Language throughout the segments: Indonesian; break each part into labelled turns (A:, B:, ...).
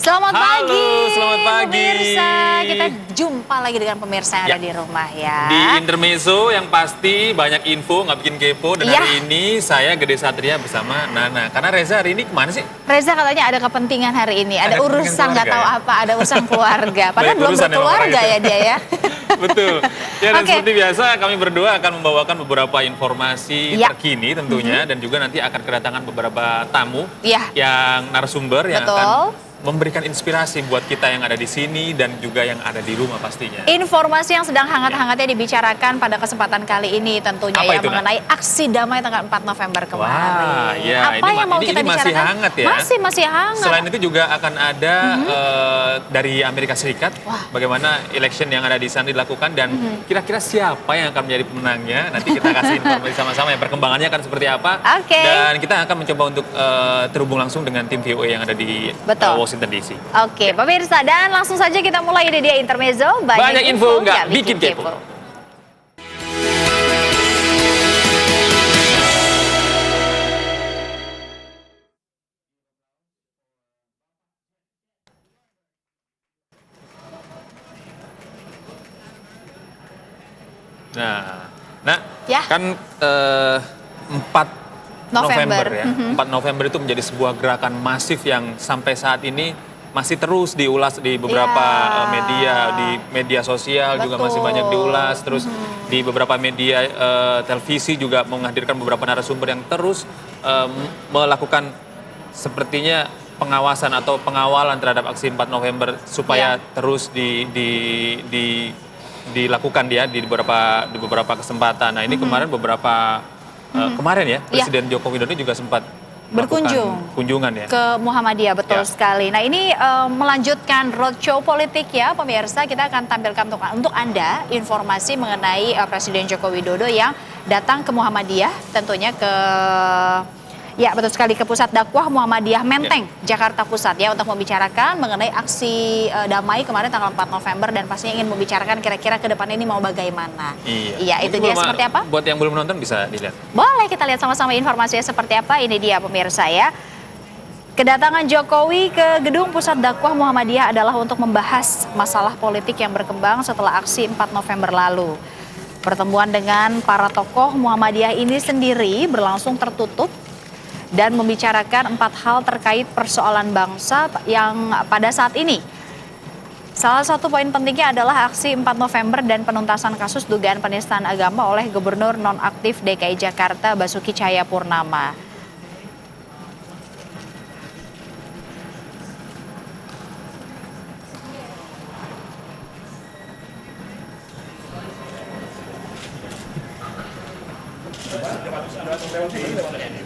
A: Selamat pagi,
B: selamat pagi.
A: Pemirsa. Kita jumpa lagi dengan pemirsa yang ada di rumah ya.
B: Di Intermezzo yang pasti banyak info, nggak bikin kepo. Dan hari ini saya Gede Satria bersama Nana. Karena Reza hari ini kemana sih?
A: Reza katanya ada kepentingan hari ini, ada urusan nggak tahu apa, ada urusan keluarga. Padahal belum berkeluarga ya dia ya.
B: Betul. Ya, dan seperti biasa kami berdua akan membawakan beberapa informasi terkini tentunya. Dan juga nanti akan kedatangan beberapa tamu yang narasumber yang akan memberikan inspirasi buat kita yang ada di sini dan juga yang ada di rumah pastinya.
A: Informasi yang sedang hangat-hangatnya dibicarakan pada kesempatan kali ini tentunya mengenai aksi damai tanggal 4 November kemarin.
B: Wah, ya,
A: apa yang mau kita bicarakan?
B: Masih hangat ya.
A: Masih hangat.
B: Selain itu juga akan ada dari Amerika Serikat bagaimana election yang ada di sana dilakukan dan kira-kira siapa yang akan menjadi pemenangnya. Nanti kita kasih informasi sama-sama ya, perkembangannya akan seperti apa. Dan kita akan mencoba untuk terhubung langsung dengan tim VOA yang ada di Washington DC.
A: Oke, pemirsa, dan langsung saja kita mulai. Ini dia Intermezzo.
B: Banyak info nggak bikin kepo. Nah, kan 4 November ya. 4 November itu menjadi sebuah gerakan masif yang sampai saat ini masih terus diulas di beberapa media, di media sosial juga masih banyak diulas, terus di beberapa media televisi juga menghadirkan beberapa narasumber yang terus melakukan sepertinya pengawasan atau pengawalan terhadap aksi 4 November supaya terus dilakukan dia di beberapa kesempatan. Nah, ini kemarin kemarin ya, Presiden Joko Widodo juga sempat kunjungan ya
A: ke Muhammadiyah, betul sekali. Nah, ini melanjutkan roadshow politik ya pemirsa. Kita akan tampilkan untuk Anda informasi mengenai Presiden Joko Widodo yang datang ke Muhammadiyah, tentunya betul sekali, ke Pusat Dakwah Muhammadiyah Menteng, Jakarta Pusat ya, untuk membicarakan mengenai aksi damai kemarin tanggal 4 November dan pastinya ingin membicarakan kira-kira ke depan ini mau bagaimana. Iya, itu dia seperti apa?
B: Buat yang belum nonton bisa dilihat.
A: Boleh kita lihat sama-sama informasinya seperti apa. Ini dia pemirsa ya. Kedatangan Jokowi ke Gedung Pusat Dakwah Muhammadiyah adalah untuk membahas masalah politik yang berkembang setelah aksi 4 November lalu. Pertemuan dengan para tokoh Muhammadiyah ini sendiri berlangsung tertutup dan membicarakan 4 hal terkait persoalan bangsa yang pada saat ini. Salah satu poin pentingnya adalah aksi 4 November dan penuntasan kasus dugaan penistaan agama oleh Gubernur nonaktif DKI Jakarta Basuki Cahayapurnama.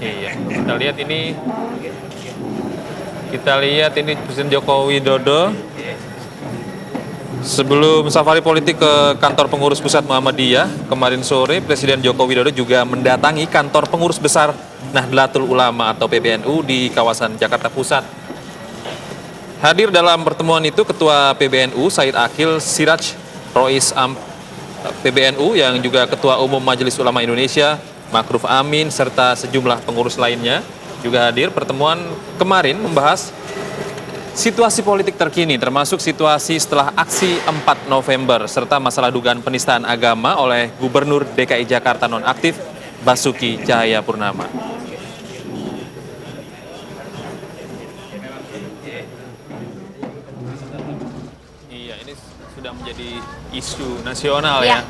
B: Iya, kita lihat ini Presiden Joko Widodo sebelum safari politik ke kantor pengurus pusat Muhammadiyah kemarin sore. Presiden Joko Widodo juga mendatangi kantor pengurus besar Nahdlatul Ulama atau PBNU di kawasan Jakarta Pusat. Hadir dalam pertemuan itu Ketua PBNU Said Akhil Siraj, Rois PBNU yang juga Ketua Umum Majelis Ulama Indonesia Ma'ruf Amin, serta sejumlah pengurus lainnya juga hadir. Pertemuan kemarin membahas situasi politik terkini, termasuk situasi setelah aksi 4 November, serta masalah dugaan penistaan agama oleh Gubernur DKI Jakarta nonaktif Basuki Cahayapurnama. Iya, ini sudah menjadi isu nasional ya,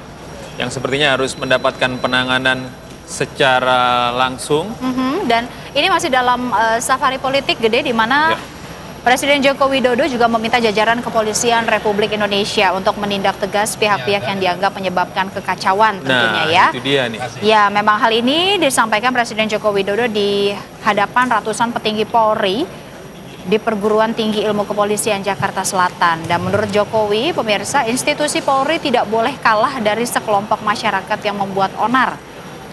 B: yang sepertinya harus mendapatkan penanganan secara langsung.
A: Dan ini masih dalam safari politik Gede, di mana Presiden Joko Widodo juga meminta jajaran Kepolisian Republik Indonesia untuk menindak tegas pihak-pihak yang dianggap menyebabkan kekacauan tentunya ya.
B: Itu dia nih.
A: Ya, memang hal ini disampaikan Presiden Joko Widodo di hadapan ratusan petinggi Polri di Perguruan Tinggi Ilmu Kepolisian Jakarta Selatan. Dan menurut Jokowi, pemirsa, institusi Polri tidak boleh kalah dari sekelompok masyarakat yang membuat onar.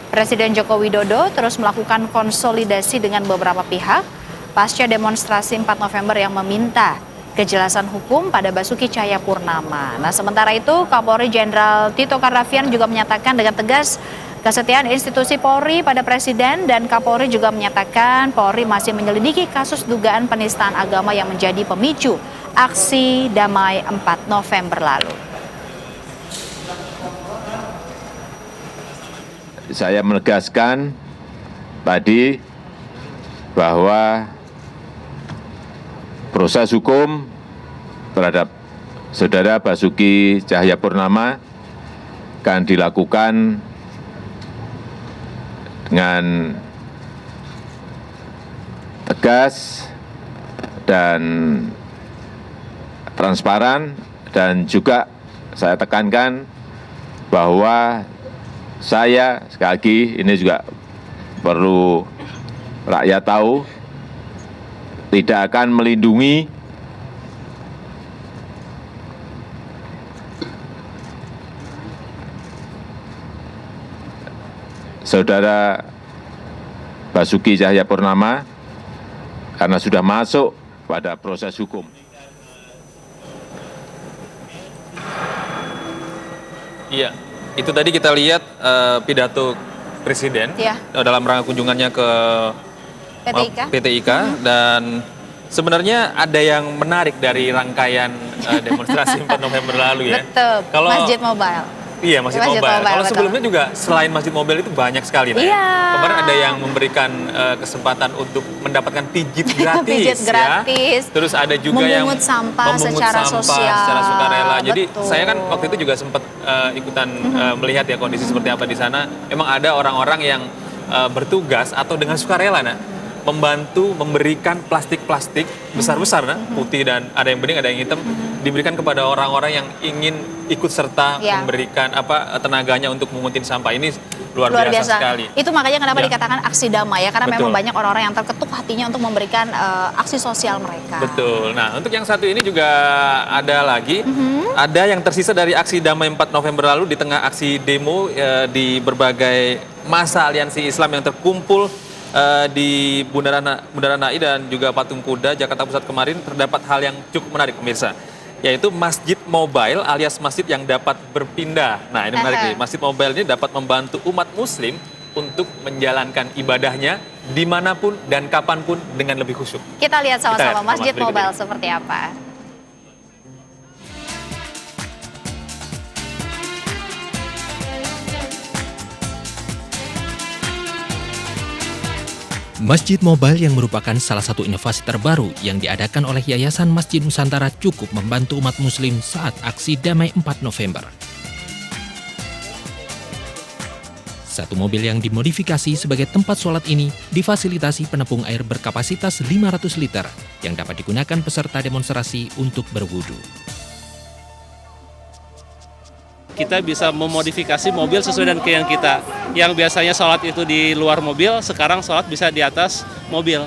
A: Presiden Joko Widodo terus melakukan konsolidasi dengan beberapa pihak pasca demonstrasi 4 November yang meminta kejelasan hukum pada Basuki Cahayapurnama. Nah, sementara itu Kapolri Jenderal Tito Karnavian juga menyatakan dengan tegas Kesetiaan institusi Polri pada Presiden dan Kapolri juga menyatakan Polri masih menyelidiki kasus dugaan penistaan agama yang menjadi pemicu aksi damai 4 November lalu.
C: Saya menegaskan tadi bahwa proses hukum terhadap Saudara Basuki Cahayapurnama akan dilakukan dengan tegas dan transparan, dan juga saya tekankan bahwa saya, sekali lagi ini juga perlu rakyat tahu, tidak akan melindungi Saudara Basuki Cahayapurnama karena sudah masuk pada proses hukum.
B: Iya, itu tadi kita lihat pidato Presiden dalam rangka kunjungannya ke PTIK, dan sebenarnya ada yang menarik dari rangkaian demonstrasi 4 November lalu ya.
A: Betul,
B: kalau
A: Masjid Mobile.
B: Iya, Masjid Mobile. Kalau sebelumnya juga selain Masjid Mobile itu banyak sekali. Kemarin ada yang memberikan kesempatan untuk mendapatkan pijit gratis.
A: Pijit gratis.
B: Ya. Terus ada juga yang
A: memungut sampah secara sosial.
B: Secara sukarela. Jadi
A: Betul.
B: saya kan waktu itu juga sempat ikutan melihat ya kondisi seperti apa di sana. Memang ada orang-orang yang bertugas atau dengan sukarela, membantu memberikan plastik-plastik besar-besar, putih, dan ada yang bening, ada yang hitam, diberikan kepada orang-orang yang ingin ikut serta memberikan tenaganya untuk menguntit sampah. Ini luar biasa sekali.
A: Itu makanya kenapa dikatakan aksi damai ya, karena memang banyak orang-orang yang terketuk hatinya untuk memberikan aksi sosial mereka.
B: Betul. Nah, untuk yang satu ini juga ada lagi, ada yang tersisa dari aksi damai 4 November lalu di tengah aksi demo di berbagai masa aliansi Islam yang terkumpul di Bundaran HI dan juga Patung Kuda, Jakarta Pusat kemarin. Terdapat hal yang cukup menarik pemirsa, yaitu Masjid Mobile alias masjid yang dapat berpindah. Nah, ini menarik nih. Masjid Mobile ini dapat membantu umat muslim untuk menjalankan ibadahnya dimanapun dan kapanpun dengan lebih khusyuk.
A: Kita lihat sama-sama Masjid Mobile seperti apa.
D: Masjid Mobile yang merupakan salah satu inovasi terbaru yang diadakan oleh Yayasan Masjid Nusantara cukup membantu umat muslim saat aksi damai 4 November. Satu mobil yang dimodifikasi sebagai tempat sholat ini difasilitasi penampung air berkapasitas 500 liter yang dapat digunakan peserta demonstrasi untuk berwudu.
E: Kita bisa memodifikasi mobil sesuai dengan keinginan kita. Yang biasanya sholat itu di luar mobil, sekarang sholat bisa di atas mobil.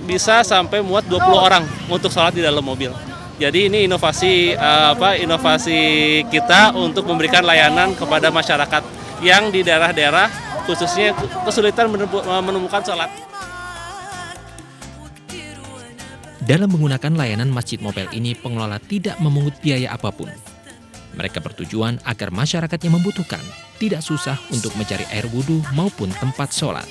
E: Bisa sampai muat 20 orang untuk sholat di dalam mobil. Jadi ini inovasi kita untuk memberikan layanan kepada masyarakat yang di daerah-daerah khususnya kesulitan menemukan sholat.
D: Dalam menggunakan layanan Masjid Mobile ini, pengelola tidak memungut biaya apapun. Mereka bertujuan agar masyarakat yang membutuhkan tidak susah untuk mencari air wudhu maupun tempat sholat.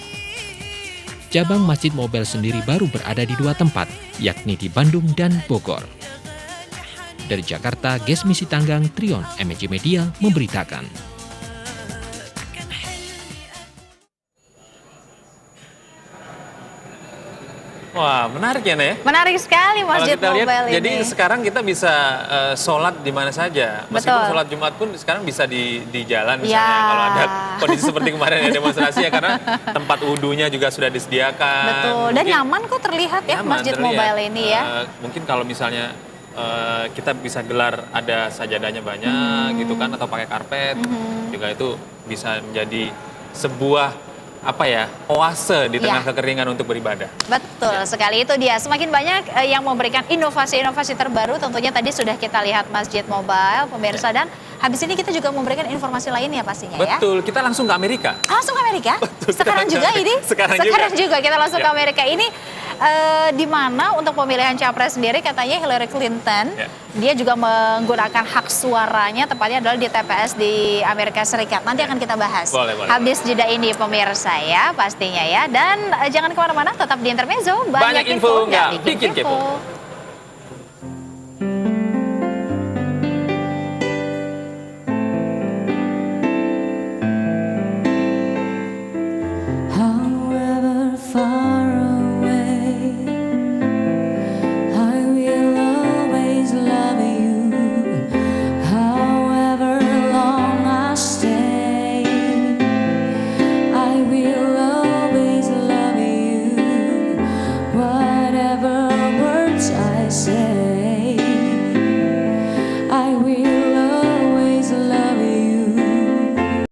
D: Cabang Masjid Mobile sendiri baru berada di 2 tempat, yakni di Bandung dan Bogor. Dari Jakarta, Gesmi Sitanggang, Trion, MNC Media memberitakan.
B: Wah, menarik ya, Nek?
A: Menarik sekali Masjid
B: Mobile
A: ini.
B: Jadi sekarang kita bisa sholat di mana saja. Meskipun sholat Jumat pun sekarang bisa di jalan misalnya. Kalau ada kondisi seperti kemarin ya demonstrasi ya, karena tempat wudhunya juga sudah disediakan.
A: Betul, dan nyaman kok terlihat ya Masjid Mobile ini ya.
B: Mungkin kalau misalnya kita bisa gelar ada sajadahnya banyak gitu kan, atau pakai karpet, juga itu bisa menjadi sebuah oase di tengah kekeringan untuk beribadah.
A: Betul sekali, itu dia. Semakin banyak yang memberikan inovasi-inovasi terbaru, tentunya tadi sudah kita lihat Masjid Mobile, pemirsa, dan habis ini kita juga memberikan informasi lainnya pastinya ya.
B: Betul, kita langsung ke Amerika.
A: Langsung ke Amerika?
B: Betul,
A: sekarang juga ini? Sekarang juga kita langsung ke Amerika. Ini di mana untuk pemilihan capres sendiri katanya Hillary Clinton dia juga menggunakan hak suaranya, tepatnya adalah di TPS di Amerika Serikat. Nanti akan kita bahas.
B: Boleh.
A: Habis jeda ini pemirsa ya pastinya ya. Dan jangan kemana-mana, tetap di Intermezzo. Banyak info nggak bikin kepo.